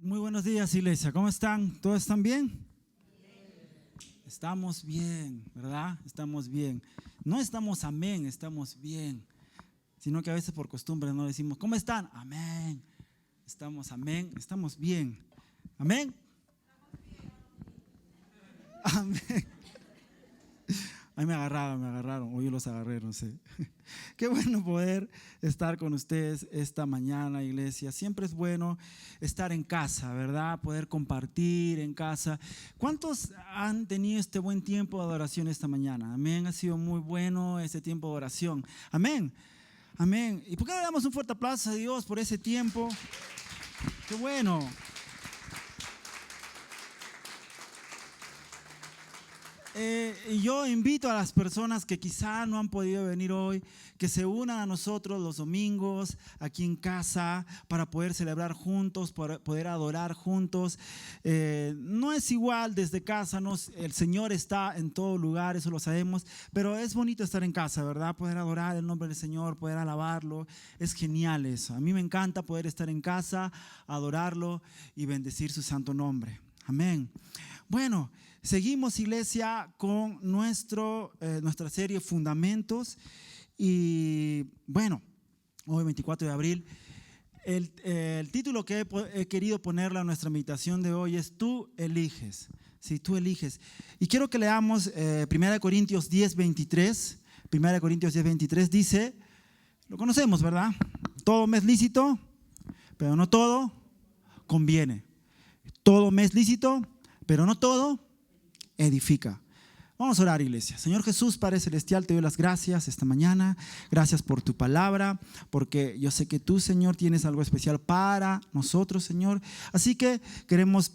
Muy buenos días, iglesia. ¿Cómo están? ¿Todos están bien? Estamos bien, ¿verdad? Estamos bien. No estamos amén, estamos bien. Sino que a veces por costumbre no decimos, ¿cómo están? Amén. Estamos amén, estamos bien. Amén. Amén. Ahí me agarraron, o yo los agarré, no sé. Qué bueno poder estar con ustedes esta mañana, iglesia. Siempre es bueno estar en casa, ¿verdad? Poder compartir en casa. ¿Cuántos han tenido este buen tiempo de adoración esta mañana? Amén, ha sido muy bueno este tiempo de oración. Amén, amén. ¿Y por qué no le damos un fuerte aplauso a Dios por ese tiempo? Qué bueno. Yo invito a las personas que quizá no han podido venir hoy, que se unan a nosotros los domingos aquí en casa para poder celebrar juntos, para poder adorar juntos. No es igual desde casa, no, el Señor está en todo lugar, eso lo sabemos, pero es bonito estar en casa, ¿verdad? Poder adorar el nombre del Señor, poder alabarlo, es genial eso. A mí me encanta poder estar en casa, adorarlo y bendecir su santo nombre. Amén. Bueno, seguimos, iglesia, con nuestra serie Fundamentos. Y bueno, hoy 24 de abril, el título que he querido ponerle a nuestra meditación de hoy es Tú eliges. Sí, tú eliges. Y quiero que leamos 1 Corintios 10:23. 1 Corintios 10:23 dice, lo conocemos, ¿verdad? Todo me es lícito, pero no todo conviene. Todo me es lícito, pero no todo edifica. Vamos a orar, iglesia. Señor Jesús, Padre Celestial, te doy las gracias esta mañana. Gracias por tu palabra, porque yo sé que tú, Señor, tienes algo especial para nosotros, Señor. Así que queremos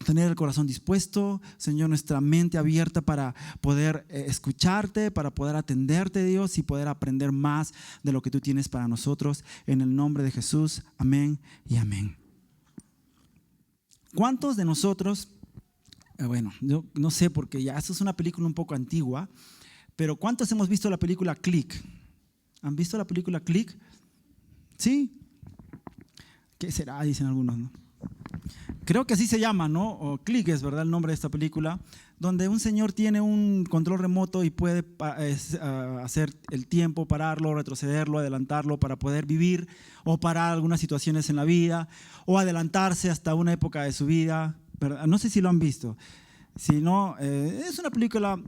tener el corazón dispuesto, Señor, nuestra mente abierta para poder escucharte, para poder atenderte, Dios, y poder aprender más de lo que tú tienes para nosotros. En el nombre de Jesús, amén y amén. ¿Cuántos de nosotros... Bueno, yo no sé porque ya esta es una película un poco antigua, pero ¿cuántos hemos visto la película Click? ¿Han visto la película Click? ¿Sí? ¿Qué será? Dicen algunos, ¿no? Creo que así se llama, ¿no? O Click es, ¿verdad?, el nombre de esta película, donde un señor tiene un control remoto y puede hacer el tiempo, pararlo, retrocederlo, adelantarlo para poder vivir o parar algunas situaciones en la vida o adelantarse hasta una época de su vida. ¿Verdad? No sé si lo han visto. Si no, es una película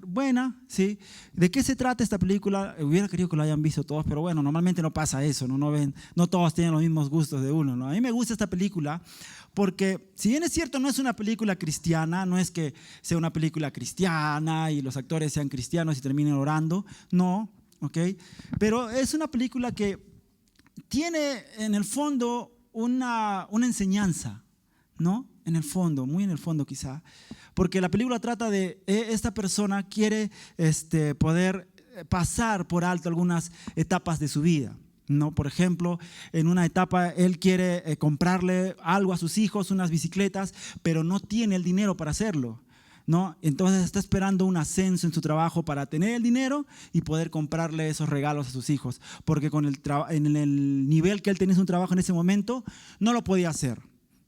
buena, ¿sí? ¿De qué se trata esta película? Hubiera querido que lo hayan visto todos, pero bueno, normalmente no pasa eso, ¿no? No todos tienen los mismos gustos de uno, ¿no? A mí me gusta esta película porque, si bien es cierto, no es una película cristiana, no es que sea una película cristiana y los actores sean cristianos y terminen orando, no, ¿ok? Pero es una película que tiene en el fondo una enseñanza, ¿no? En el fondo, muy en el fondo quizá, porque la película trata de esta persona quiere poder pasar por alto algunas etapas de su vida, ¿no? Por ejemplo, en una etapa él quiere comprarle algo a sus hijos, unas bicicletas, pero no tiene el dinero para hacerlo, ¿no? Entonces está esperando un ascenso en su trabajo para tener el dinero y poder comprarle esos regalos a sus hijos, porque en el nivel que él tenía en su trabajo en ese momento no lo podía hacer,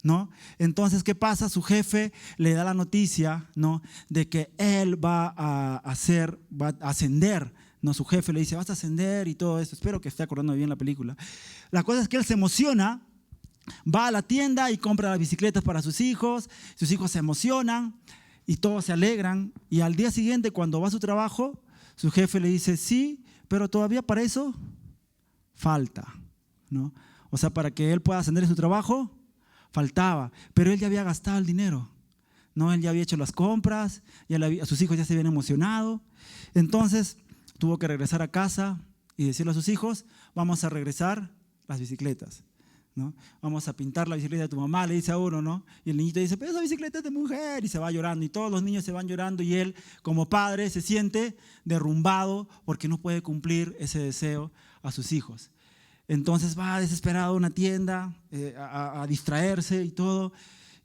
¿no? Entonces, ¿qué pasa? Su jefe le da la noticia, ¿no?, de que él va a ascender, ¿no? Su jefe le dice, vas a ascender y todo eso. Espero que esté acordando bien la película. La cosa es que él se emociona, va a la tienda y compra las bicicletas para sus hijos se emocionan y todos se alegran, y al día siguiente, cuando va a su trabajo, su jefe le dice, sí, pero todavía para eso falta, ¿no? O sea, para que él pueda ascender en su trabajo faltaba, pero él ya había gastado el dinero, ¿no? Él ya había hecho las compras, sus hijos ya se habían emocionado. Entonces tuvo que regresar a casa y decirle a sus hijos, vamos a regresar las bicicletas, ¿no? Vamos a pintar la bicicleta de tu mamá, le dice a uno, ¿no? Y el niñito dice, pero esa bicicleta es de mujer, y se va llorando, y todos los niños se van llorando, y él como padre se siente derrumbado porque no puede cumplir ese deseo a sus hijos. Entonces va desesperado a una tienda a distraerse y todo,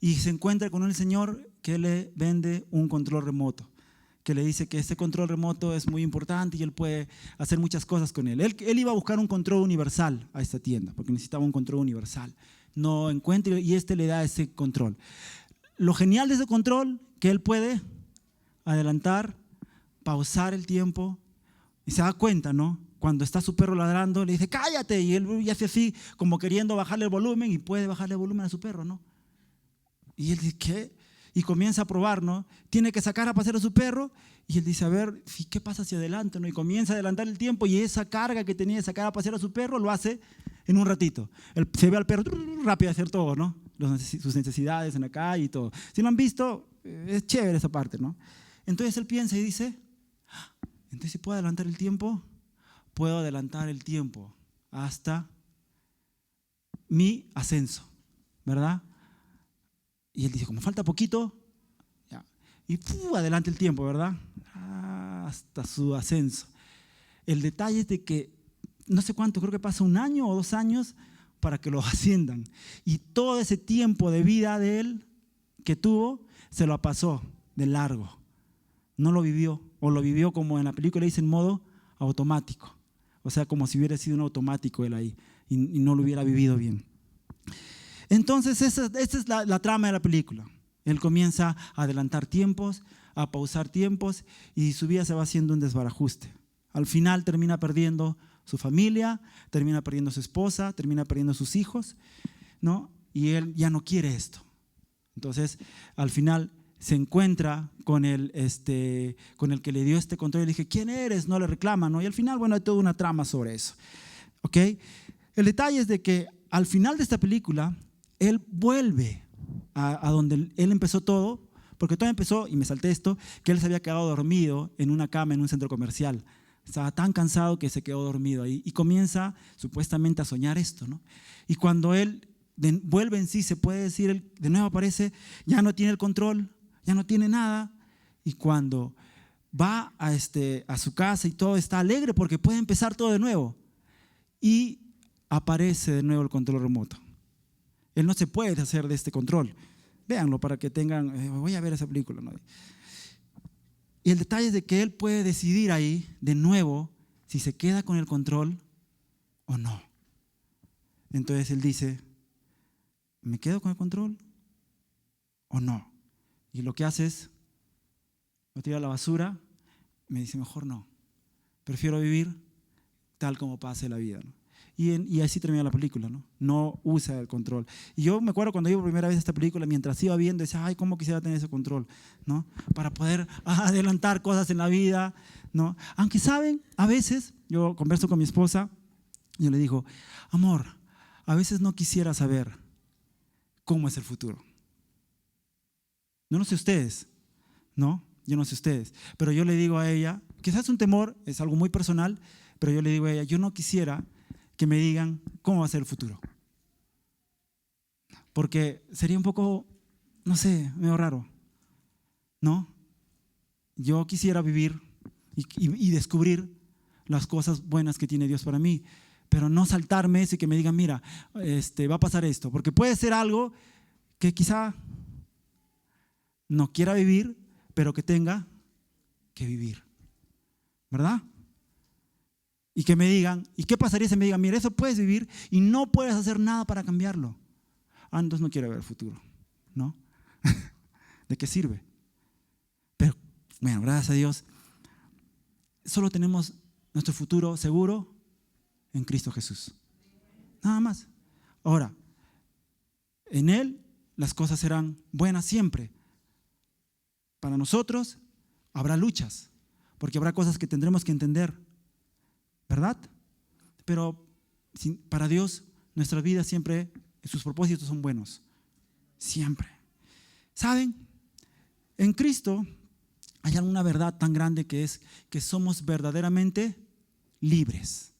y se encuentra con un señor que le vende un control remoto, que le dice que este control remoto es muy importante y él puede hacer muchas cosas con él. Él iba a buscar un control universal a esta tienda, porque necesitaba un control universal. no encuentra y le da ese control. Lo genial de ese control, que él puede adelantar, pausar el tiempo y se da cuenta, ¿no? Cuando está su perro ladrando, le dice, cállate, y él hace así como queriendo bajarle el volumen y puede bajarle el volumen a su perro, ¿no? Y él dice, ¿qué? Y comienza a probar, ¿no? Tiene que sacar a pasear a su perro y él dice, a ver, ¿qué pasa hacia adelante, no? Y comienza a adelantar el tiempo y esa carga que tenía de sacar a pasear a su perro lo hace en un ratito. Se ve al perro rápido hacer todo, ¿no? Sus necesidades en la calle y todo. Si lo han visto, es chévere esa parte, ¿no? Entonces él piensa y dice, entonces si puedo adelantar el tiempo, puedo adelantar el tiempo hasta mi ascenso, ¿verdad? Y él dice, como falta poquito, ya. Y adelante el tiempo, ¿verdad? Hasta su ascenso. El detalle es de que, no sé cuánto, creo que pasa 1 año o 2 años para que lo asciendan. Y todo ese tiempo de vida de él que tuvo, se lo pasó de largo. No lo vivió, o lo vivió como en la película dice en modo automático. O sea, como si hubiera sido un automático él ahí y no lo hubiera vivido bien. Entonces, esa es la trama de la película. Él comienza a adelantar tiempos, a pausar tiempos y su vida se va haciendo un desbarajuste. Al final termina perdiendo su familia, termina perdiendo su esposa, termina perdiendo sus hijos, ¿no? Y él ya no quiere esto. Entonces, al final se encuentra con el que le dio este control y le dije, ¿quién eres? No le reclama, ¿no? Y al final, bueno, hay toda una trama sobre eso. ¿Ok? El detalle es de que al final de esta película, él vuelve a donde él empezó todo, porque todo empezó, y me salté esto, que él se había quedado dormido en una cama en un centro comercial. Estaba tan cansado que se quedó dormido ahí y comienza supuestamente a soñar esto, ¿no? Y cuando él vuelve en sí, se puede decir, él de nuevo aparece, ya no tiene el control, ya no tiene nada, y cuando va a su casa y todo está alegre porque puede empezar todo de nuevo y aparece de nuevo el control remoto. Él no se puede hacer de este control. Véanlo para que tengan, voy a ver esa película, ¿no? Y el detalle es de que él puede decidir ahí de nuevo si se queda con el control o no. Entonces él dice, ¿me quedo con el control o no? Y lo que hace es, lo tira a la basura, me dice, mejor no. Prefiero vivir tal como pase la vida, ¿no? Y así termina la película, ¿no? No usa el control. Y yo me acuerdo cuando iba por primera vez a esta película, mientras iba viendo, decía, ay, cómo quisiera tener ese control, ¿no? Para poder adelantar cosas en la vida, ¿no? Aunque saben, a veces, yo converso con mi esposa, y yo le digo, amor, a veces no quisiera saber cómo es el futuro. Yo no sé ustedes, ¿no? Yo no sé ustedes, pero yo le digo a ella, quizás es un temor, es algo muy personal, pero yo le digo a ella, yo no quisiera que me digan cómo va a ser el futuro. Porque sería un poco, no sé, medio raro, ¿no? Yo quisiera vivir y descubrir las cosas buenas que tiene Dios para mí, pero no saltarme eso y que me digan, mira, va a pasar esto, porque puede ser algo que quizá no quiera vivir, pero que tenga que vivir, ¿verdad? Y que me digan, ¿y qué pasaría si me digan, mira, eso puedes vivir y no puedes hacer nada para cambiarlo? Entonces no quiero ver el futuro, ¿no? ¿De qué sirve? Pero, bueno, gracias a Dios, solo tenemos nuestro futuro seguro en Cristo Jesús. Nada más. Ahora, en Él las cosas serán buenas siempre. Para nosotros habrá luchas, porque habrá cosas que tendremos que entender, ¿verdad? Pero para Dios, nuestra vida siempre, sus propósitos son buenos. Siempre. ¿Saben? En Cristo hay alguna verdad tan grande que es que somos verdaderamente libres.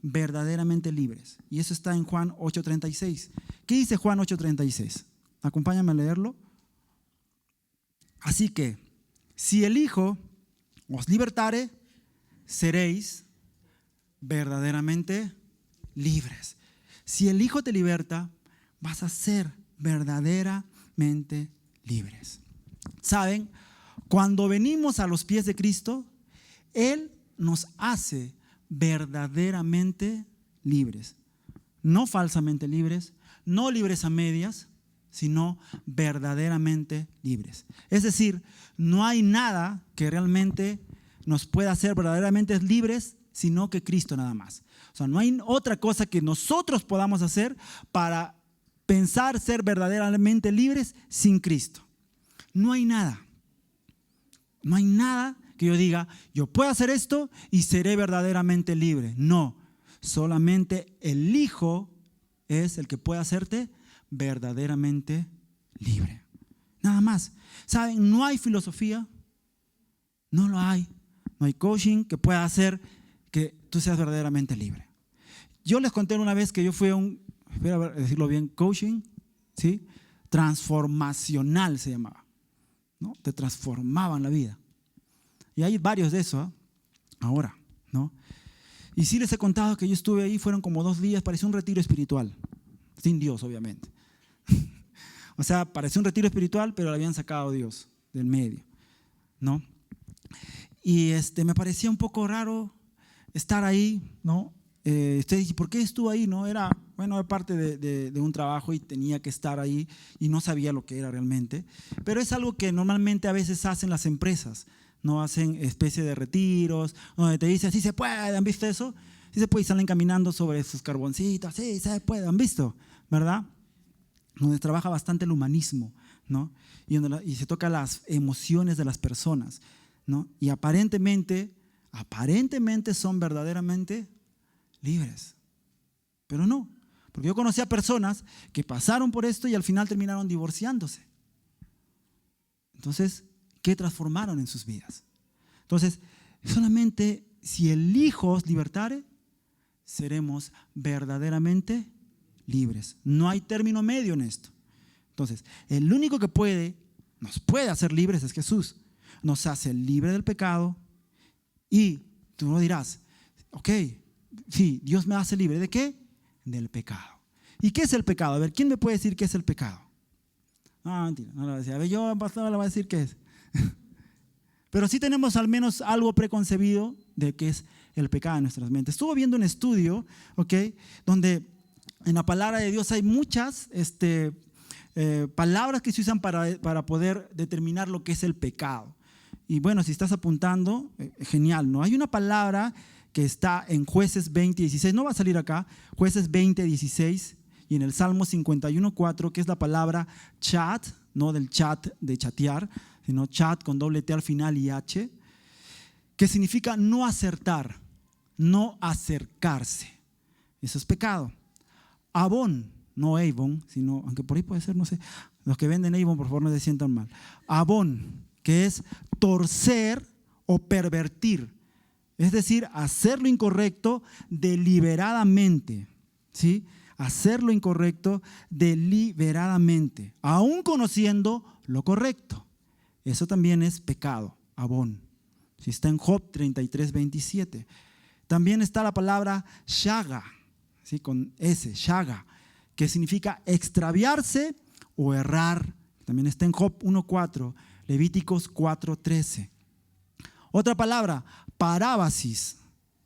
Verdaderamente libres. Y eso está en Juan 8:36. ¿Qué dice Juan 8:36? Acompáñame a leerlo. Así que, si el Hijo os libertare, seréis verdaderamente libres. Si el Hijo te liberta, vas a ser verdaderamente libres. ¿Saben? Cuando venimos a los pies de Cristo, Él nos hace verdaderamente libres. No falsamente libres, no libres a medias, sino verdaderamente libres. Es decir, no hay nada que realmente nos pueda hacer verdaderamente libres, sino que Cristo nada más. O sea, no hay otra cosa que nosotros podamos hacer para pensar ser verdaderamente libres sin Cristo. No hay nada. No hay nada que yo diga, yo puedo hacer esto y seré verdaderamente libre. No, solamente el Hijo es el que puede hacerte verdaderamente libre. Nada más. ¿Saben? No hay filosofía, no lo hay. No hay coaching que pueda hacer que tú seas verdaderamente libre. Yo les conté una vez que yo fui a espera decirlo bien, coaching, ¿sí? Transformacional se llamaba, ¿no? Te transformaban la vida. Y hay varios de eso, ¿eh? Ahora, ¿no? Y sí les he contado que yo estuve ahí, fueron como 2 días, parecía un retiro espiritual, sin Dios obviamente. O sea, parecía un retiro espiritual, pero lo habían sacado a Dios del medio, ¿no? Y me parecía un poco raro estar ahí, ¿no? Usted dice, ¿por qué estuvo ahí? No, era parte de un trabajo y tenía que estar ahí y no sabía lo que era realmente. Pero es algo que normalmente a veces hacen las empresas, ¿no? Hacen especie de retiros, donde te dicen, sí se puede, ¿han visto eso? Sí se puede, y salen caminando sobre sus carboncitos, sí se puede, ¿han visto? ¿Verdad? Donde trabaja bastante el humanismo, ¿no? Y se toca las emociones de las personas, ¿no? Y aparentemente son verdaderamente libres, pero no, porque yo conocí a personas que pasaron por esto y al final terminaron divorciándose. Entonces, ¿qué transformaron en sus vidas? Entonces, solamente si el Hijo os libertare, seremos verdaderamente libres. No hay término medio en esto. Entonces, el único que nos puede hacer libres es Jesús. Nos hace libre del pecado y tú no dirás, ok, sí, Dios me hace libre. ¿De qué? Del pecado. ¿Y qué es el pecado? A ver, ¿quién me puede decir qué es el pecado? No, mentira, no lo voy a decir. A ver, yo, pastor, le voy a decir qué es. Pero sí tenemos al menos algo preconcebido de qué es el pecado en nuestras mentes. Estuve viendo un estudio, ¿ok?, donde en la palabra de Dios hay muchas palabras que se usan para poder determinar lo que es el pecado. Y bueno, si estás apuntando, genial, ¿no? Hay una palabra que está en Jueces 20:16, no va a salir acá, Jueces 20:16, y en el Salmo 51:4, que es la palabra chat, no del chat de chatear, sino chat con doble T al final y H, que significa no acertar, no acercarse. Eso es pecado. Avon, no Avon, sino, aunque por ahí puede ser, no sé, los que venden Avon, por favor, no se sientan mal. Avon, que es torcer o pervertir, es decir, hacer lo incorrecto deliberadamente, ¿sí? Hacer lo incorrecto deliberadamente, aún conociendo lo correcto. Eso también es pecado, avon. Si está en Job 33:27. También está la palabra shaga, ¿sí? Con S, shaga, que significa extraviarse o errar. También está en Job 1:4, Levíticos 4:13. Otra palabra, parábasis,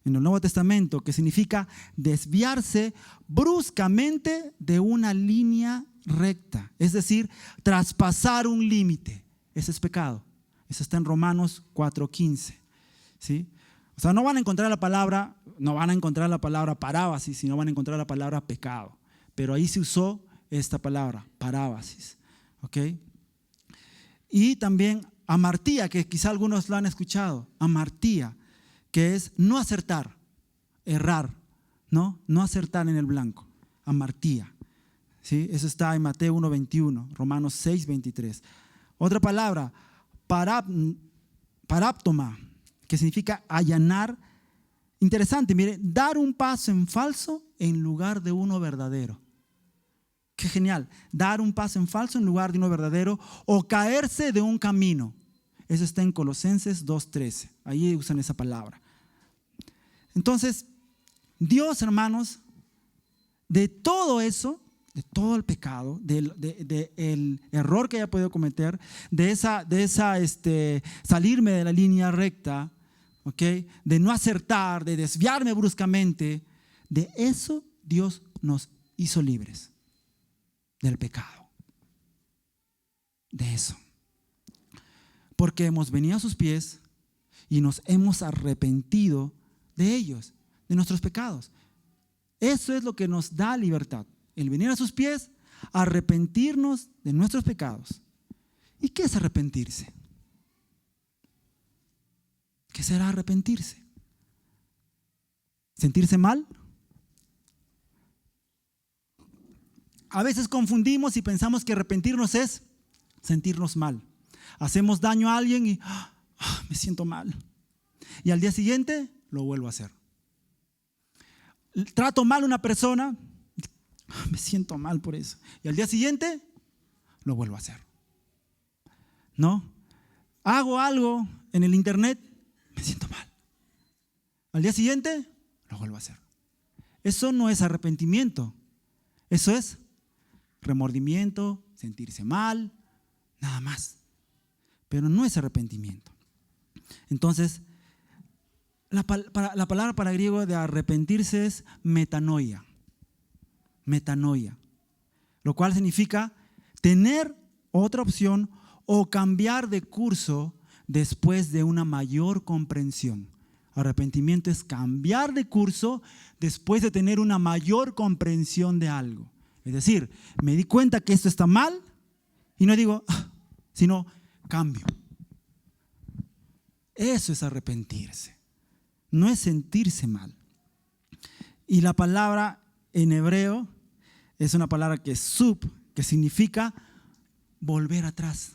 en el Nuevo Testamento, que significa desviarse bruscamente de una línea recta, es decir, traspasar un límite. Ese es pecado. Eso está en Romanos 4:15, ¿sí? O sea, no van a encontrar la palabra parábasis, sino van a encontrar la palabra pecado. Pero ahí se usó esta palabra, parábasis, ¿ok? Y también amartía, que quizá algunos lo han escuchado, amartía, que es no acertar, errar, no acertar en el blanco, amartía, ¿sí? Eso está en Mateo 1:21, Romanos 6:23. Otra palabra, paráptoma, que significa allanar. Interesante, mire, dar un paso en falso en lugar de uno verdadero. Qué genial, dar un paso en falso en lugar de uno verdadero, o caerse de un camino. Eso está en Colosenses 2:13, ahí usan esa palabra. Entonces, Dios, hermanos, de todo eso, de todo el pecado, del error que haya podido cometer, de salirme de la línea recta, ¿okay?, de no acertar, de desviarme bruscamente, de eso Dios nos hizo libres. del pecado. De eso. Porque hemos venido a sus pies y nos hemos arrepentido de ellos, de nuestros pecados. Eso es lo que nos da libertad. El venir a sus pies, arrepentirnos de nuestros pecados. ¿Y qué es arrepentirse? ¿Qué será arrepentirse? ¿Sentirse mal? A veces confundimos y pensamos que arrepentirnos es sentirnos mal. Hacemos daño a alguien y me siento mal. Y al día siguiente lo vuelvo a hacer. Trato mal a una persona, me siento mal por eso. Y al día siguiente lo vuelvo a hacer. ¿No? Hago algo en el internet, me siento mal. Al día siguiente lo vuelvo a hacer. Eso no es arrepentimiento. Eso es remordimiento, sentirse mal, nada más. Pero no es arrepentimiento. Entonces, la palabra para griego de arrepentirse es metanoia. Metanoia. Lo cual significa tener otra opción o cambiar de curso después de una mayor comprensión. Arrepentimiento es cambiar de curso después de tener una mayor comprensión de algo. Es decir, me di cuenta que esto está mal y no digo, sino cambio. Eso es arrepentirse. No es sentirse mal. Y la palabra en hebreo es una palabra que es sub, que significa volver atrás.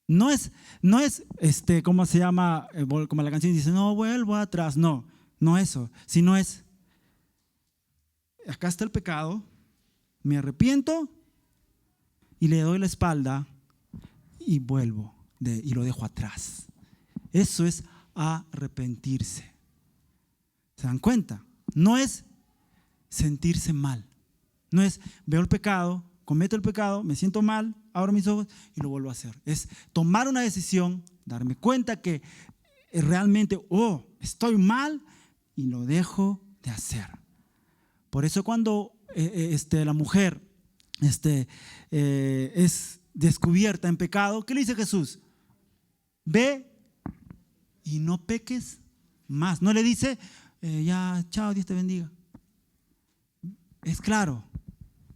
No es ¿cómo se llama? Como la canción dice, no vuelvo atrás. No eso, sino es, acá está el pecado, me arrepiento y le doy la espalda y vuelvo y lo dejo atrás. Eso es arrepentirse. ¿Se dan cuenta? No es sentirse mal. No es, veo el pecado, cometo el pecado, me siento mal, abro mis ojos y lo vuelvo a hacer. Es tomar una decisión, darme cuenta que realmente, estoy mal y lo dejo de hacer. Por eso cuando la mujer es descubierta en pecado, ¿qué le dice Jesús? Ve y no peques más. No le dice, ya, chao, Dios te bendiga. Es claro,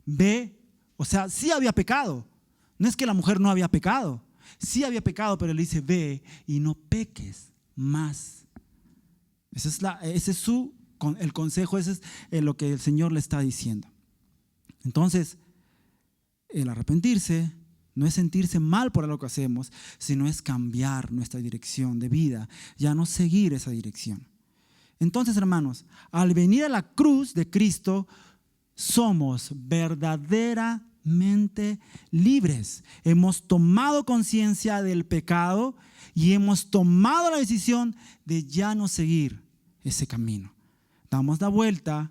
ve, o sea, sí había pecado. No es que la mujer no había pecado. Sí había pecado, pero le dice, ve y no peques más. Ese es el consejo, ese es lo que el Señor le está diciendo. Entonces, el arrepentirse no es sentirse mal por lo que hacemos, sino es cambiar nuestra dirección de vida, ya no seguir esa dirección. Entonces, hermanos, al venir a la cruz de Cristo, somos verdaderamente libres. Hemos tomado conciencia del pecado y hemos tomado la decisión de ya no seguir ese camino. Damos la vuelta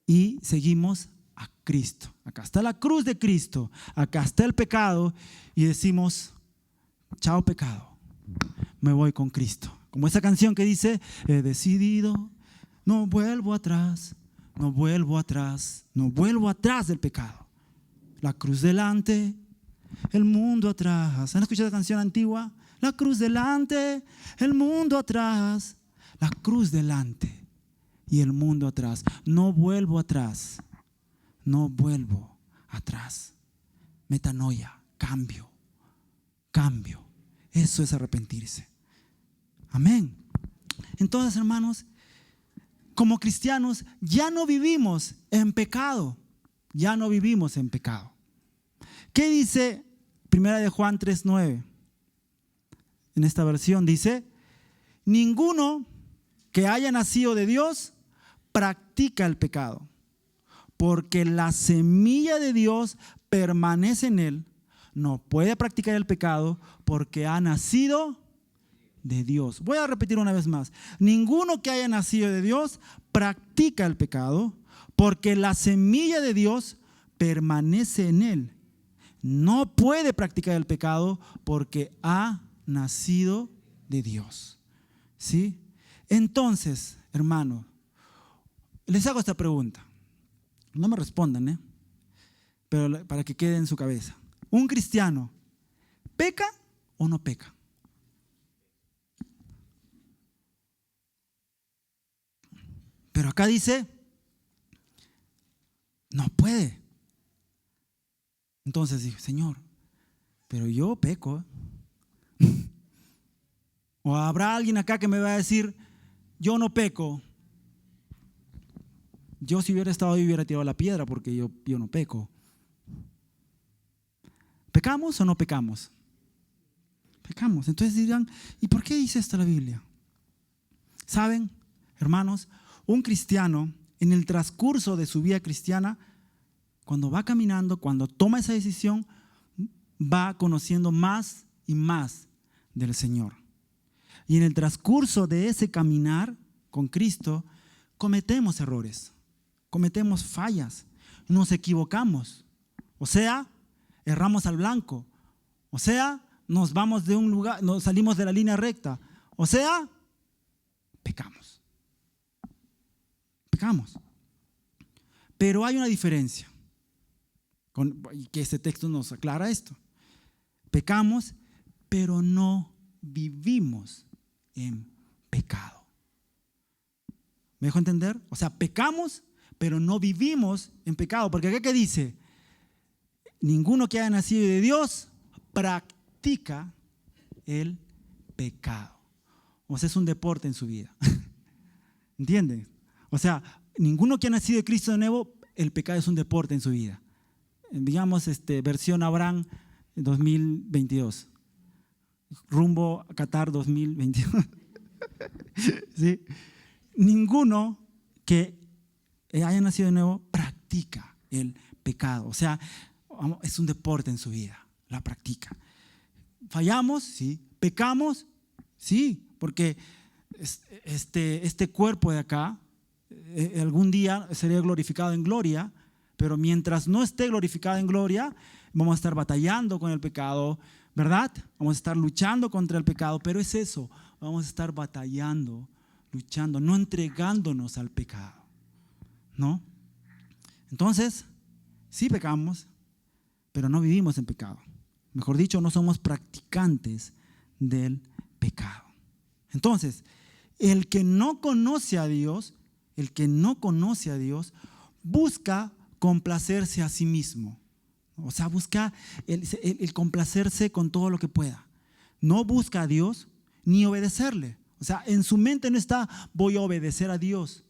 y seguimos a Cristo. Acá está la cruz de Cristo, acá está el pecado y decimos, chao pecado, me voy con Cristo. Como esa canción que dice, he decidido, no vuelvo atrás, no vuelvo atrás, no vuelvo atrás del pecado. La cruz delante, el mundo atrás. ¿Han escuchado esa canción antigua? La cruz delante, el mundo atrás. La cruz delante y el mundo atrás. No vuelvo atrás, no vuelvo atrás. Metanoia, cambio. Eso es arrepentirse. Amén. Entonces, hermanos, como cristianos ya no vivimos en pecado. Ya no vivimos en pecado. ¿Qué dice 1 Juan 3:9? En esta versión dice, ninguno que haya nacido de Dios practica el pecado, porque la semilla de Dios permanece en él. No puede practicar el pecado porque ha nacido de Dios. Voy a repetir una vez más. Ninguno que haya nacido de Dios practica el pecado porque la semilla de Dios permanece en él. No puede practicar el pecado porque ha nacido de Dios. ¿Sí? Entonces, hermano, les hago esta pregunta. No me respondan, pero para que quede en su cabeza. ¿Un cristiano peca o no peca? Pero acá dice, no puede. Entonces dije, Señor, pero yo peco. O habrá alguien acá que me va a decir, yo no peco. Yo si hubiera estado ahí hubiera tirado la piedra porque yo no peco. ¿Pecamos o no pecamos? Pecamos. Entonces dirán, ¿y por qué dice esto la Biblia? ¿Saben, hermanos? Un cristiano en el transcurso de su vida cristiana, cuando va caminando, cuando toma esa decisión, va conociendo más y más del Señor. Y en el transcurso de ese caminar con Cristo, cometemos errores, cometemos fallas, nos equivocamos. O sea, erramos al blanco. O sea, nos vamos de un lugar, nos salimos de la línea recta. O sea, pecamos. Pecamos. Pero hay una diferencia, y que este texto nos aclara esto. Pecamos, pero no vivimos en pecado. ¿Me dejo entender? O sea, pecamos, pero no vivimos en pecado. Porque acá que dice, ninguno que haya nacido de Dios practica el pecado. O sea, es un deporte en su vida. ¿Entienden? O sea, ninguno que ha nacido de Cristo de nuevo, el pecado es un deporte en su vida. Digamos, versión Abraham 2022. Rumbo a Qatar 2022. ¿Sí? Ninguno que haya nacido de nuevo practica el pecado. O sea, es un deporte en su vida. La practica. ¿Fallamos? Sí. ¿Pecamos? Sí. Porque este cuerpo de acá algún día sería glorificado en gloria, pero mientras no esté glorificado en gloria, vamos a estar batallando con el pecado, ¿verdad? Vamos a estar luchando contra el pecado, pero es eso, vamos a estar batallando, luchando, no entregándonos al pecado, ¿no? Entonces, sí pecamos, pero no vivimos en pecado. Mejor dicho, no somos practicantes del pecado. Entonces, el que no conoce a Dios, busca complacerse a sí mismo. O sea, busca el complacerse con todo lo que pueda. No busca a Dios ni obedecerle. O sea, en su mente no está, voy a obedecer a Dios.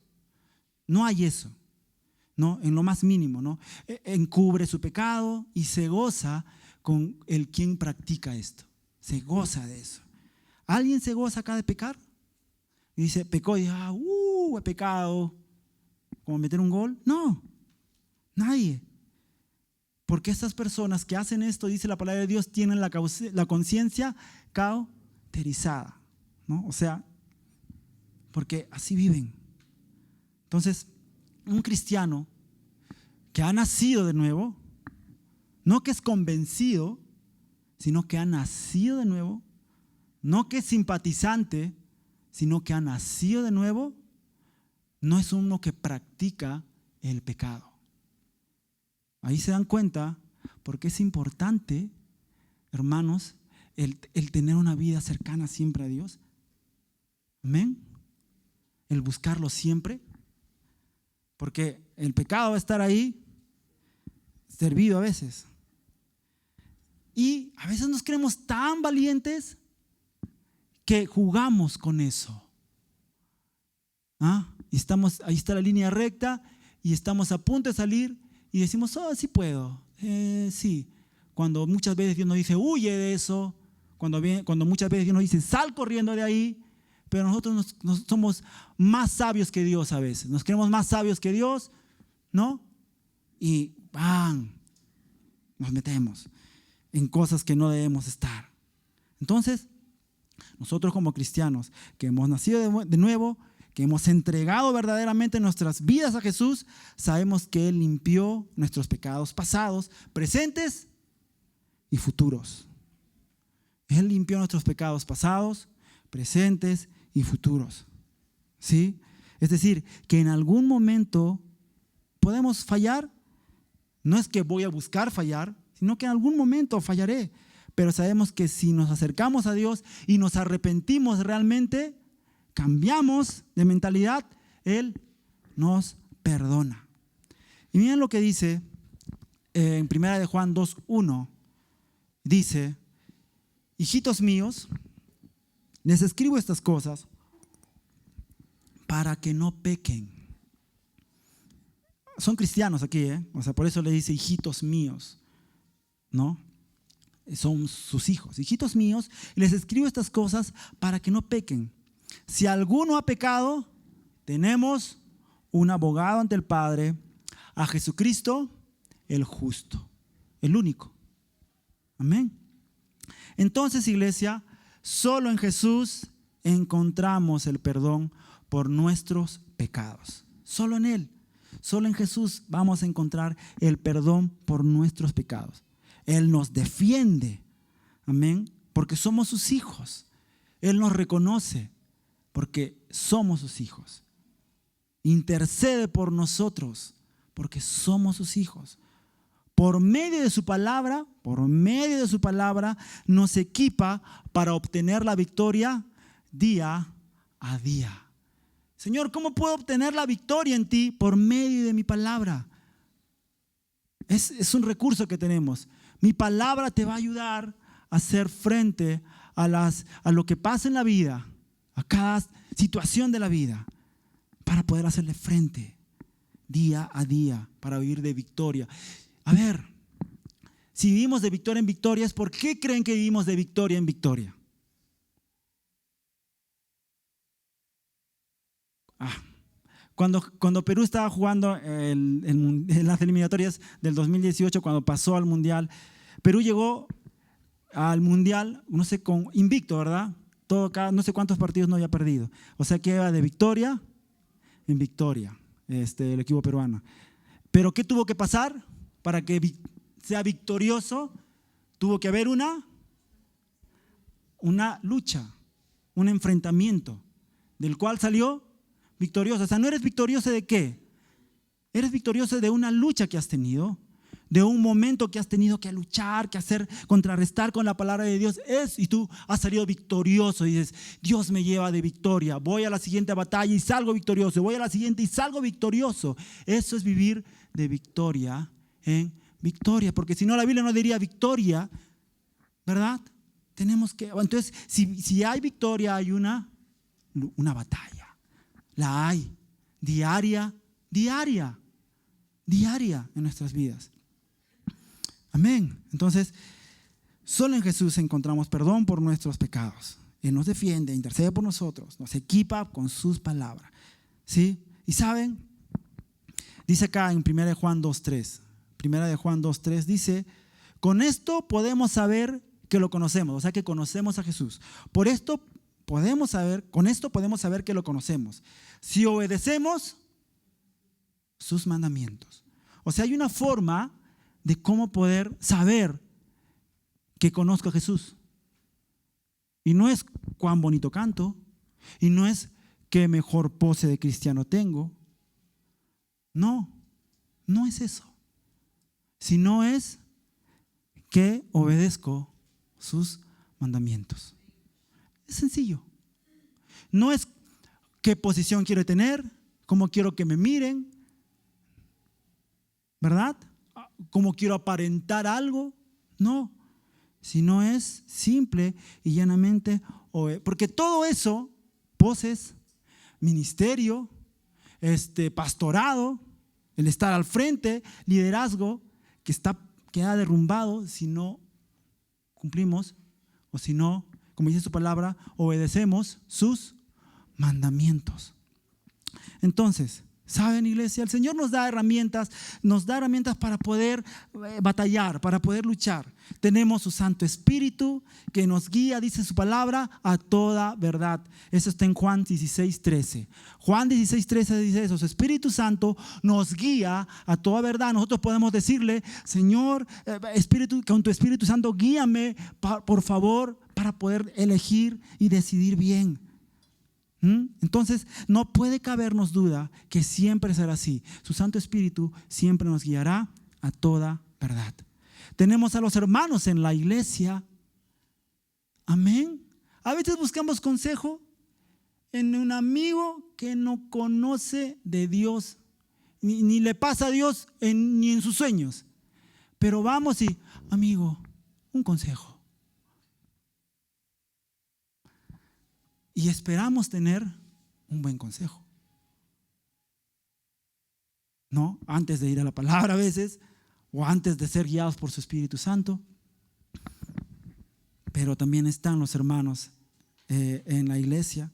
No hay eso, ¿no? En lo más mínimo, ¿no? Encubre su pecado y se goza con el quien practica esto. Se goza de eso. ¿Alguien se goza acá de pecar? Y dice, pecó y he pecado. ¿Como meter un gol? No, nadie. Porque estas personas que hacen esto, dice la palabra de Dios, tienen la conciencia cauterizada, ¿no? O sea, porque así viven. Entonces, un cristiano que ha nacido de nuevo, no que es convencido, sino que ha nacido de nuevo, no que es simpatizante, sino que ha nacido de nuevo, no es uno que practica el pecado. Ahí se dan cuenta porque es importante, hermanos, el tener una vida cercana siempre a Dios. Amén. El buscarlo siempre. Porque el pecado va a estar ahí, servido a veces. Y a veces nos creemos tan valientes que jugamos con eso. Y ahí está la línea recta y estamos a punto de salir y decimos, sí puedo, sí. Cuando muchas veces Dios nos dice, huye de eso, cuando muchas veces Dios nos dice, sal corriendo de ahí, pero nosotros somos más sabios que Dios a veces, nos creemos más sabios que Dios, ¿no? Y nos metemos en cosas que no debemos estar. Entonces, nosotros como cristianos que hemos nacido de nuevo, que hemos entregado verdaderamente nuestras vidas a Jesús, sabemos que Él limpió nuestros pecados pasados, presentes y futuros. Él limpió nuestros pecados pasados, presentes y futuros. ¿Sí? Es decir, que en algún momento podemos fallar, No es que voy a buscar fallar, sino que en algún momento fallaré. Pero sabemos que si nos acercamos a Dios y nos arrepentimos realmente, cambiamos de mentalidad, Él nos perdona. Y miren lo que dice en 1 de Juan 2:1. Dice: hijitos míos, les escribo estas cosas para que no pequen. Son cristianos aquí, o sea, por eso le dice hijitos míos, ¿no? Son sus hijos, hijitos míos, les escribo estas cosas para que no pequen. Si alguno ha pecado, tenemos un abogado ante el Padre, a Jesucristo el justo, el único. Amén. Entonces, iglesia, solo en Jesús encontramos el perdón por nuestros pecados. Solo en Él, solo en Jesús vamos a encontrar el perdón por nuestros pecados. Él nos defiende, amén, porque somos sus hijos. Él nos reconoce porque somos sus hijos. Intercede por nosotros porque somos sus hijos. Por medio de su palabra, nos equipa para obtener la victoria día a día. Señor, ¿cómo puedo obtener la victoria en ti? Por medio de mi palabra. Es un recurso que tenemos. Mi palabra te va a ayudar a hacer frente a lo que pasa en la vida, a cada situación de la vida, para poder hacerle frente día a día, para vivir de victoria. A ver, si vivimos de victoria en victoria, ¿por qué creen que vivimos de victoria en victoria? Cuando Perú estaba jugando en las eliminatorias del 2018, cuando pasó al Mundial, Perú llegó al Mundial, no sé, con invicto, ¿verdad? No sé cuántos partidos no había perdido. O sea que iba de victoria en victoria, el equipo peruano. Pero ¿qué tuvo que pasar para que sea victorioso? Tuvo que haber una lucha, un enfrentamiento, del cual salió victorioso. O sea, no eres victorioso de qué. Eres victorioso de una lucha que has tenido, de un momento que has tenido que luchar, que hacer, contrarrestar con la palabra de Dios. Y tú has salido victorioso y dices: Dios me lleva de victoria. Voy a la siguiente batalla y salgo victorioso. Voy a la siguiente y salgo victorioso. Eso es vivir de victoria en victoria. Porque si no, la Biblia no diría victoria, ¿verdad? Tenemos que, entonces, si hay victoria, hay una batalla. La hay diaria en nuestras vidas. Amén. Entonces, solo en Jesús encontramos perdón por nuestros pecados. Él nos defiende, intercede por nosotros, nos equipa con sus palabras. ¿Sí? Y saben, dice acá en 1 de Juan 2:3. 1 de Juan 2:3 dice: con esto podemos saber que lo conocemos, o sea que conocemos a Jesús. Con esto podemos saber que lo conocemos, si obedecemos sus mandamientos. O sea, hay una forma de cómo poder saber que conozco a Jesús. Y no es cuán bonito canto, y no es qué mejor pose de cristiano tengo. No es eso. Sino es que obedezco sus mandamientos. Es sencillo. No es qué posición quiero tener, cómo quiero que me miren, ¿verdad? Cómo quiero aparentar algo. No, sino es simple y llanamente, porque todo eso, poses, ministerio, pastorado, el estar al frente, liderazgo, queda derrumbado si no cumplimos, o si no, como dice su palabra, obedecemos sus mandamientos. Entonces, ¿saben, iglesia? El Señor nos da herramientas para poder batallar, para poder luchar. Tenemos su Santo Espíritu que nos guía, dice su palabra, a toda verdad. Eso está en Juan 16:13. Juan 16:13 dice eso: su Espíritu Santo nos guía a toda verdad. Nosotros podemos decirle: Señor, con tu Espíritu Santo, guíame, por favor, para poder elegir y decidir bien. Entonces, no puede cabernos duda que siempre será así. Su Santo Espíritu siempre nos guiará a toda verdad. Tenemos a los hermanos en la iglesia. Amén. A veces buscamos consejo en un amigo que no conoce de Dios, ni le pasa a Dios ni en sus sueños. Pero vamos y, amigo, un consejo. Y esperamos tener un buen consejo. ¿No? Antes de ir a la palabra a veces, o antes de ser guiados por su Espíritu Santo. Pero también están los hermanos en la iglesia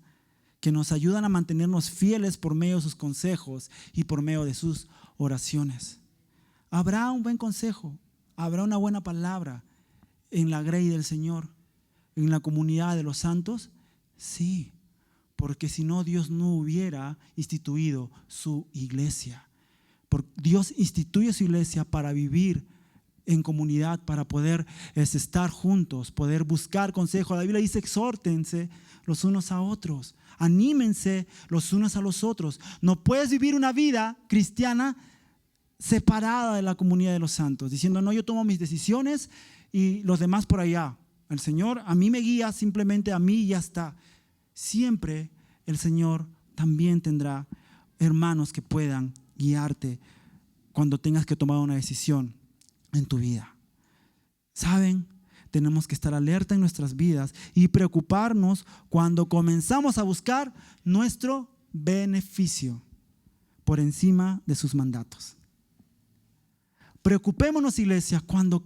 que nos ayudan a mantenernos fieles por medio de sus consejos y por medio de sus oraciones. Habrá un buen consejo, habrá una buena palabra en la grey del Señor, en la comunidad de los santos. Sí, porque si no, Dios no hubiera instituido su iglesia. Porque Dios instituye su iglesia para vivir en comunidad, para poder estar juntos, poder buscar consejo. La Biblia dice: exhórtense los unos a otros, anímense los unos a los otros. No puedes vivir una vida cristiana separada de la comunidad de los santos, diciendo: no, yo tomo mis decisiones y los demás por allá. El Señor a mí me guía, simplemente a mí y ya está. Siempre el Señor también tendrá hermanos que puedan guiarte cuando tengas que tomar una decisión en tu vida. ¿Saben? Tenemos que estar alerta en nuestras vidas y preocuparnos cuando comenzamos a buscar nuestro beneficio por encima de sus mandatos. Preocupémonos, iglesia, cuando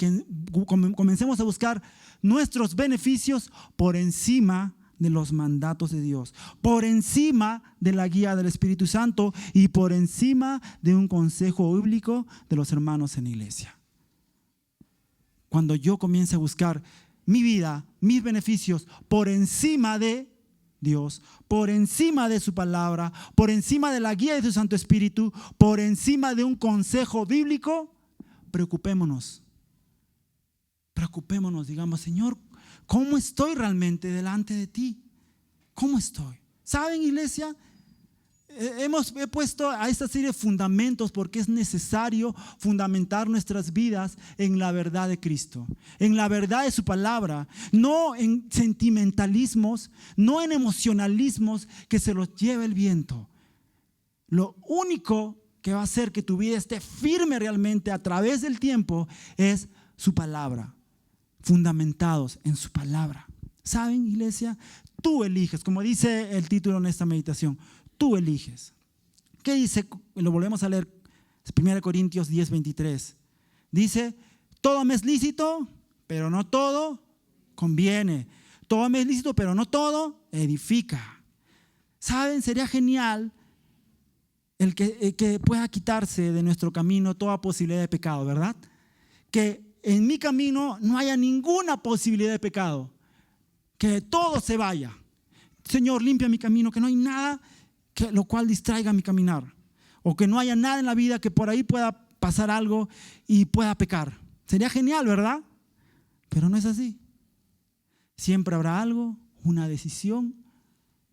comencemos a buscar nuestros beneficios por encima de los mandatos de Dios, por encima de la guía del Espíritu Santo y por encima de un consejo bíblico de los hermanos en la iglesia. Cuando yo comience a buscar mi vida, mis beneficios por encima de Dios, por encima de su palabra, por encima de la guía de su Santo Espíritu, por encima de un consejo bíblico, preocupémonos, digamos: Señor, ¿cómo estoy realmente delante de ti? ¿Cómo estoy? ¿Saben, iglesia? He puesto a esta serie de fundamentos porque es necesario fundamentar nuestras vidas en la verdad de Cristo, en la verdad de su palabra, no en sentimentalismos, no en emocionalismos que se los lleve el viento. Lo único que va a hacer que tu vida esté firme realmente a través del tiempo es su palabra, fundamentados en su palabra. ¿Saben, iglesia? Tú eliges, como dice el título en esta meditación. Tú eliges. ¿Qué dice? Lo volvemos a leer, 1 Corintios 10:23. Dice: todo me es lícito, pero no todo conviene. Todo me es lícito, pero no todo edifica. ¿Saben? Sería genial el que pueda quitarse de nuestro camino toda posibilidad de pecado, ¿verdad? Que en mi camino no haya ninguna posibilidad de pecado. Que todo se vaya. Señor, limpia mi camino, que no hay nada lo cual distraiga mi caminar, o que no haya nada en la vida que por ahí pueda pasar algo y pueda pecar. Sería genial, ¿verdad? Pero no es así. Siempre habrá algo, una decisión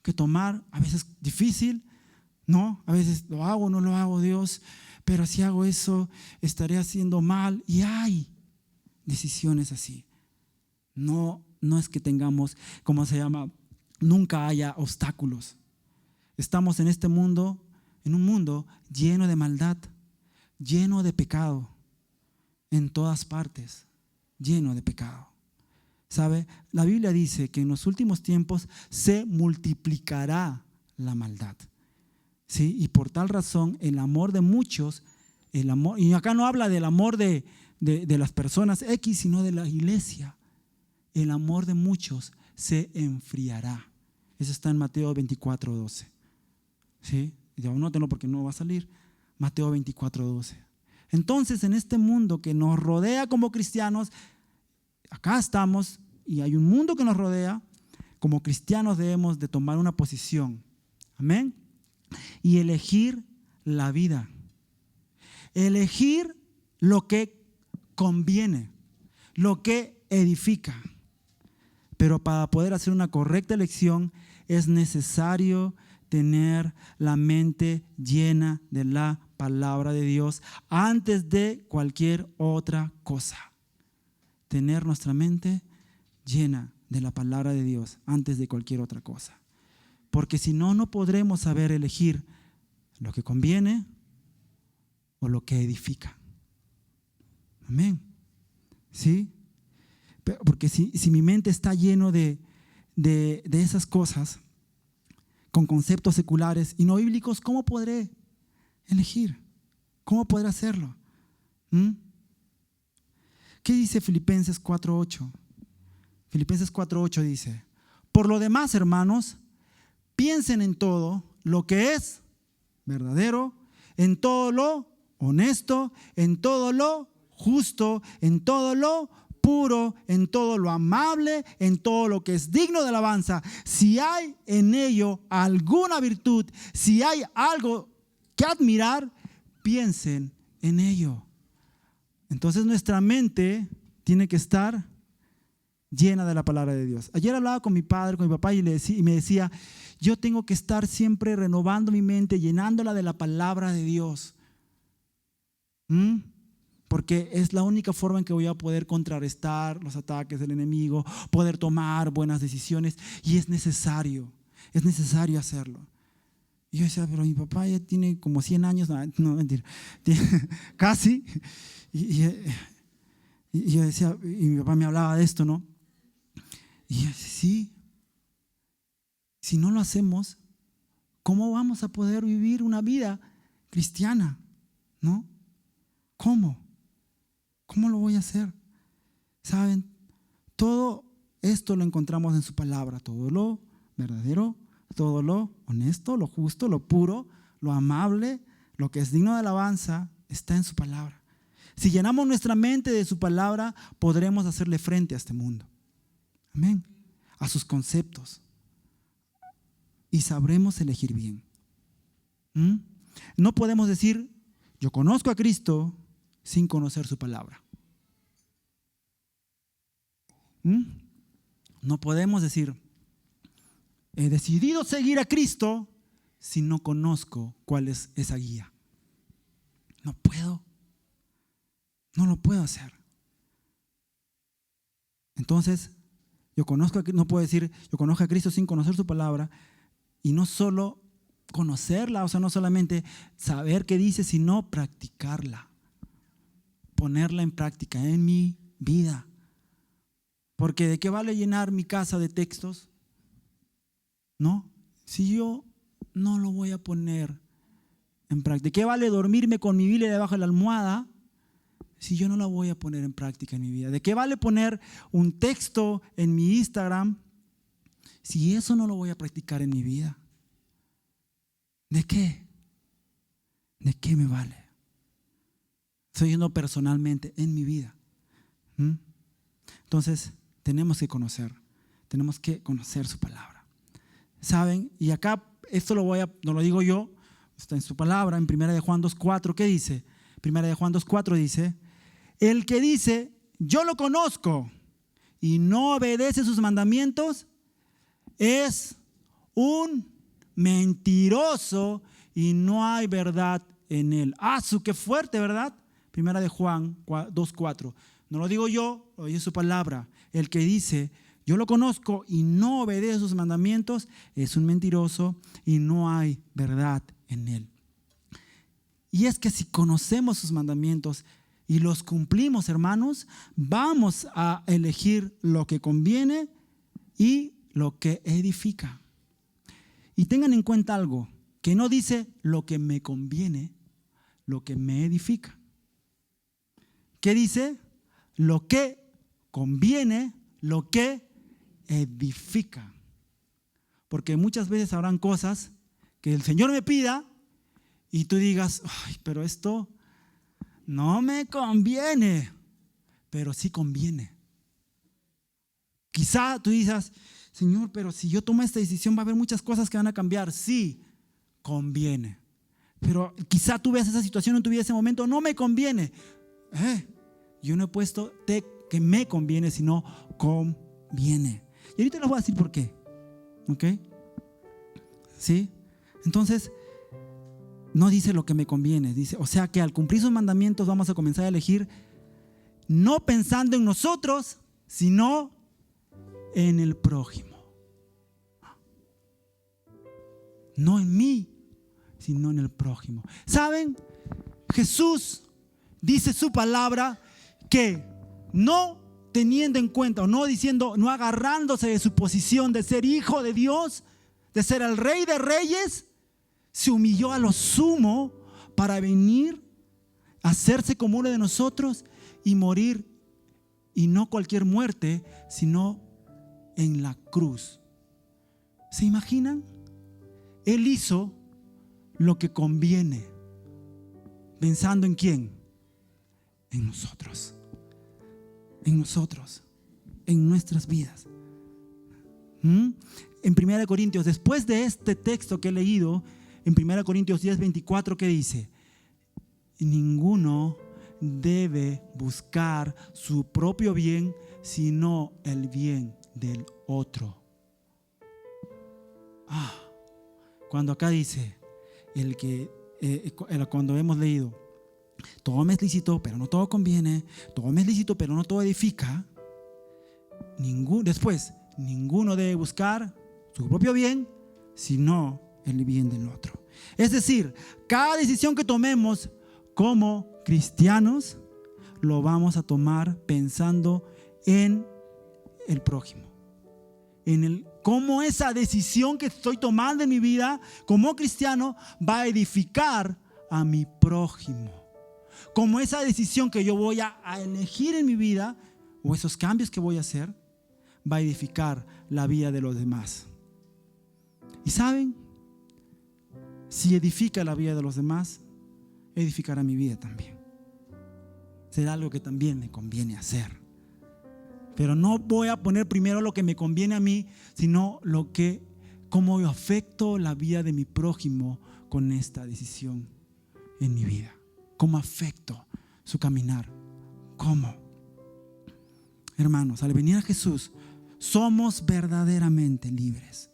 que tomar, a veces difícil, ¿no? A veces lo hago o no lo hago, Dios, pero si hago eso estaré haciendo mal, y hay decisiones así. No es que tengamos, ¿cómo se llama? Nunca haya obstáculos. Estamos en este mundo, en un mundo lleno de maldad, lleno de pecado, en todas partes, lleno de pecado. ¿Sabe? La Biblia dice que en los últimos tiempos se multiplicará la maldad. ¿Sí? Y por tal razón el amor de muchos, y acá no habla del amor de las personas X, sino de la iglesia. El amor de muchos se enfriará. Eso está en Mateo 24:12. ¿Sí? Anótenlo porque no va a salir. Mateo 24:12. Entonces, en este mundo que nos rodea como cristianos, acá estamos y hay un mundo que nos rodea. Como cristianos debemos de tomar una posición. Amén. Y elegir la vida. Elegir lo que conviene, lo que edifica. Pero para poder hacer una correcta elección es necesario tener la mente llena de la palabra de Dios antes de cualquier otra cosa. Tener nuestra mente llena de la palabra de Dios antes de cualquier otra cosa. Porque si no, no podremos saber elegir lo que conviene o lo que edifica. Amén. ¿Sí? Porque si mi mente está lleno de esas cosas, con conceptos seculares y no bíblicos, ¿cómo podré elegir? ¿Cómo podré hacerlo? ¿Qué dice Filipenses 4:8? Filipenses 4:8 dice: por lo demás, hermanos, piensen en todo lo que es verdadero, en todo lo honesto, en todo lo justo, en todo lo puro, en todo lo amable, en todo lo que es digno de alabanza. Si hay en ello alguna virtud, si hay algo que admirar, piensen en ello. Entonces nuestra mente tiene que estar llena de la palabra de Dios. Ayer hablaba con mi padre, con mi papá, y me decía, yo tengo que estar siempre renovando mi mente, llenándola de la palabra de Dios. Porque es la única forma en que voy a poder contrarrestar los ataques del enemigo, poder tomar buenas decisiones, y es necesario hacerlo. Y yo decía, pero mi papá ya tiene como 100 años, no, mentira, casi, y yo decía, y mi papá me hablaba de esto, ¿no? Y yo decía, sí, si no lo hacemos, ¿cómo vamos a poder vivir una vida cristiana? ¿No? ¿Cómo? ¿Cómo lo voy a hacer? ¿Saben? Todo esto lo encontramos en su palabra. Todo lo verdadero, todo lo honesto, lo justo, lo puro, lo amable, lo que es digno de alabanza, está en su palabra. Si llenamos nuestra mente de su palabra, podremos hacerle frente a este mundo. Amén. A sus conceptos. Y sabremos elegir bien. No podemos decir, yo conozco a Cristo, sin conocer su palabra. No podemos decir, he decidido seguir a Cristo si no conozco cuál es esa guía. No puedo. No lo puedo hacer. Entonces, no puedo decir, yo conozco a Cristo sin conocer su palabra, y no solo conocerla, o sea, no solamente saber qué dice, sino practicarla. Ponerla en práctica en mi vida. Porque ¿de qué vale llenar mi casa de textos? ¿No? Si yo no lo voy a poner en práctica. ¿De qué vale dormirme con mi Biblia debajo de la almohada si yo no la voy a poner en práctica en mi vida? ¿De qué vale poner un texto en mi Instagram si eso no lo voy a practicar en mi vida? ¿De qué? ¿De qué me vale? Estoy yendo personalmente en mi vida. Entonces, tenemos que conocer su palabra. ¿Saben? Y acá, esto no lo digo yo, está en su palabra, en 1 de Juan 2:4, ¿qué dice? 1 de Juan 2:4 dice, el que dice, yo lo conozco y no obedece sus mandamientos, es un mentiroso y no hay verdad en él. ¡Qué fuerte!, ¿verdad? 1 de Juan 2:4. No lo digo yo, lo dice su palabra. El que dice, yo lo conozco y no obedece sus mandamientos, es un mentiroso y no hay verdad en él. Y es que si conocemos sus mandamientos y los cumplimos, hermanos, vamos a elegir lo que conviene y lo que edifica. Y tengan en cuenta algo, que no dice lo que me conviene, lo que me edifica. ¿Qué dice? Lo que conviene, lo que edifica. Porque muchas veces habrán cosas que el Señor me pida y tú digas, ay, pero esto no me conviene, pero sí conviene. Quizá tú digas, Señor, pero si yo tomo esta decisión va a haber muchas cosas que van a cambiar. Sí, conviene. Pero quizá tú veas esa situación en tu vida, ese momento, no me conviene. Yo no he puesto que me conviene, sino conviene. Y ahorita les voy a decir por qué. ¿Ok? ¿Sí? Entonces, no dice lo que me conviene. Dice, o sea que al cumplir sus mandamientos vamos a comenzar a elegir no pensando en nosotros, sino en el prójimo. No en mí, sino en el prójimo. ¿Saben? Jesús dice su palabra que no teniendo en cuenta o no diciendo, no agarrándose de su posición de ser hijo de Dios, de ser el rey de reyes, se humilló a lo sumo para venir a hacerse como uno de nosotros y morir, y no cualquier muerte, sino en la cruz. ¿Se imaginan? Él hizo lo que conviene, pensando en quién, en nosotros, en nuestras vidas. En 1 Corintios, después de este texto que he leído, en 1 Corintios 10:24, ¿qué dice? Ninguno debe buscar su propio bien, sino el bien del otro. Cuando acá dice, cuando hemos leído, todo me es lícito, pero no todo conviene, todo me es lícito, pero no todo edifica, después, ninguno debe buscar su propio bien, sino el bien del otro. Es decir, cada decisión que tomemos como cristianos, lo vamos a tomar pensando en el prójimo, cómo esa decisión que estoy tomando en mi vida como cristiano va a edificar a mi prójimo. Como esa decisión que yo voy a elegir en mi vida, o esos cambios que voy a hacer, va a edificar la vida de los demás. Y saben, si edifica la vida de los demás, edificará mi vida también. Será algo que también me conviene hacer. Pero no voy a poner primero lo que me conviene a mí, sino cómo yo afecto la vida de mi prójimo con esta decisión en mi vida. ¿Cómo afecto su caminar? ¿Cómo? Hermanos, al venir a Jesús, somos verdaderamente libres.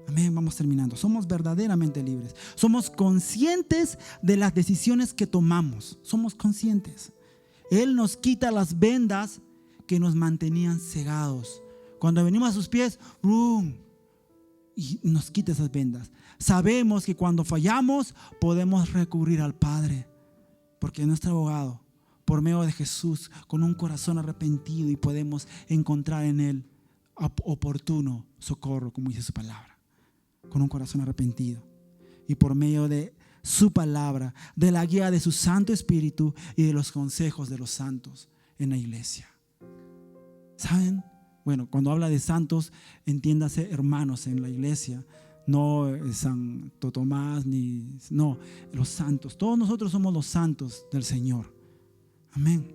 Amén, vamos terminando. Somos verdaderamente libres. Somos conscientes de las decisiones que tomamos. Somos conscientes. Él nos quita las vendas que nos mantenían cegados. Cuando venimos a sus pies, ¡brum!, y nos quita esas vendas. Sabemos que cuando fallamos podemos recurrir al Padre, porque es nuestro abogado, por medio de Jesús, con un corazón arrepentido, y podemos encontrar en Él oportuno socorro, como dice su palabra, con un corazón arrepentido, y por medio de su palabra, de la guía de su Santo Espíritu y de los consejos de los santos en la iglesia. ¿Saben? Bueno, cuando habla de santos, entiéndase hermanos en la iglesia, no Santo Tomás, no, los santos. Todos nosotros somos los santos del Señor. Amén.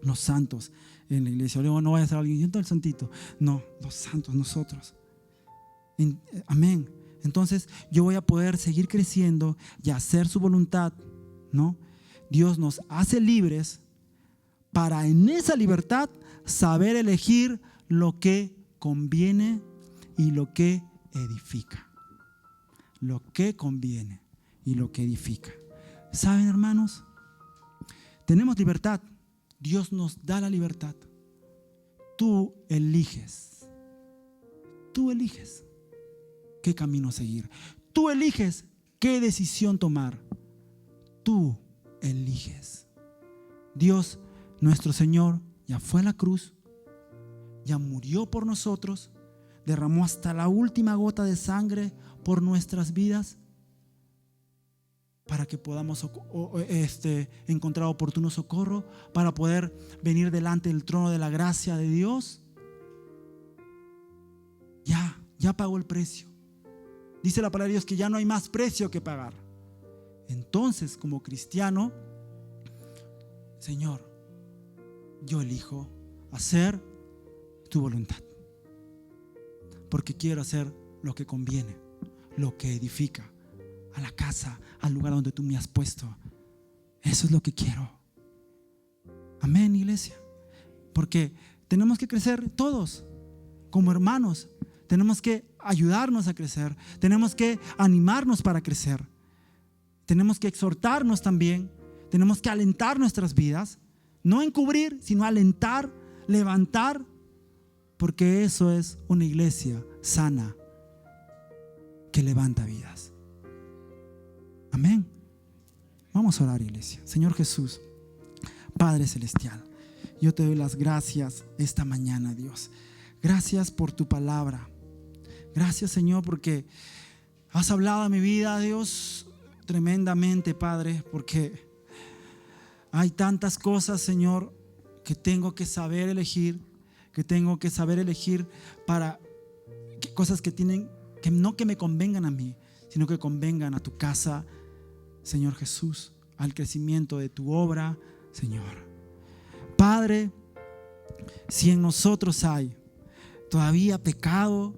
Los santos en la iglesia. Luego no vaya a ser alguien, yo soy el santito. No, los santos, nosotros. Amén. Entonces yo voy a poder seguir creciendo y hacer su voluntad, ¿no? Dios nos hace libres para en esa libertad saber elegir lo que conviene y lo que edifica. Lo que conviene y lo que edifica. ¿Saben, hermanos? Tenemos libertad. Dios nos da la libertad. Tú eliges. Tú eliges qué camino seguir. Tú eliges qué decisión tomar. Tú eliges. Dios, nuestro Señor, ya fue a la cruz, ya murió por nosotros, derramó hasta la última gota de sangre por nuestras vidas, para que podamos encontrar oportuno socorro, para poder venir delante del trono de la gracia de Dios. Ya pagó el precio. Dice la palabra de Dios que ya no hay más precio que pagar. Entonces, como cristiano, Señor, yo elijo hacer tu voluntad, porque quiero hacer lo que conviene, lo que edifica a la casa, al lugar donde tú me has puesto. Eso es lo que quiero. Amén, iglesia. Porque tenemos que crecer todos como hermanos. Tenemos que ayudarnos a crecer, tenemos que animarnos para crecer, tenemos que exhortarnos también, tenemos que alentar nuestras vidas, no encubrir, sino alentar, levantar, porque eso es una iglesia sana que levanta vidas. Amén. Vamos a orar, iglesia. Señor Jesús, Padre Celestial, yo te doy las gracias esta mañana, Dios. Gracias por tu palabra. Gracias, Señor, porque has hablado a mi vida, Dios, tremendamente, Padre, porque hay tantas cosas, Señor, que tengo que saber elegir, para cosas que no que me convengan a mí, sino que convengan a tu casa, Señor Jesús, al crecimiento de tu obra, Señor. Padre, si en nosotros hay todavía pecado,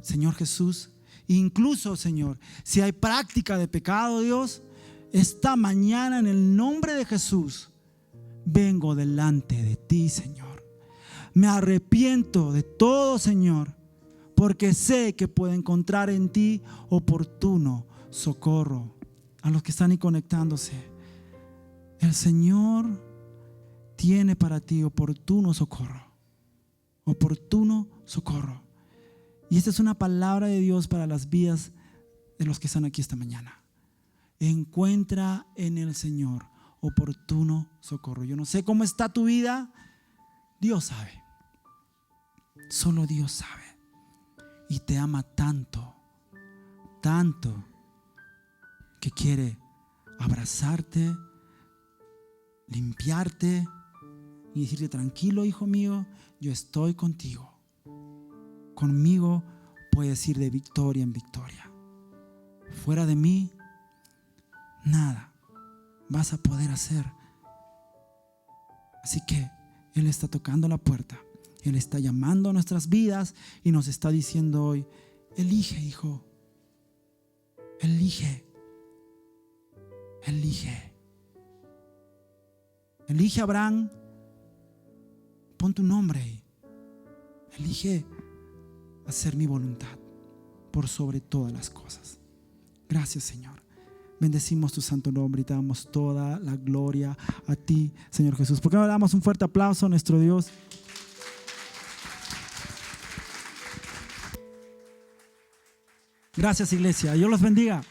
Señor Jesús, incluso, Señor, si hay práctica de pecado, Dios, esta mañana en el nombre de Jesús vengo delante de ti, Señor. Me arrepiento de todo, Señor, porque sé que puedo encontrar en ti oportuno socorro. A los que están ahí conectándose, el Señor tiene para ti oportuno socorro. Oportuno socorro. Y esta es una palabra de Dios para las vidas de los que están aquí esta mañana. Encuentra en el Señor oportuno socorro. Yo no sé cómo está tu vida, Dios sabe. Solo Dios sabe. Y te ama tanto, tanto, que quiere abrazarte, limpiarte y decirte: tranquilo, hijo mío, yo estoy contigo. Conmigo puedes ir de victoria en victoria. Fuera de mí, nada vas a poder hacer. Así que Él está tocando la puerta. Él está llamando a nuestras vidas y nos está diciendo hoy: elige, hijo. Elige. Elige. Elige, Abraham. Pon tu nombre ahí. Elige hacer mi voluntad por sobre todas las cosas. Gracias, Señor. Bendecimos tu santo nombre y te damos toda la gloria a ti, Señor Jesús. ¿Por qué no le damos un fuerte aplauso a nuestro Dios? Gracias, iglesia. Dios los bendiga.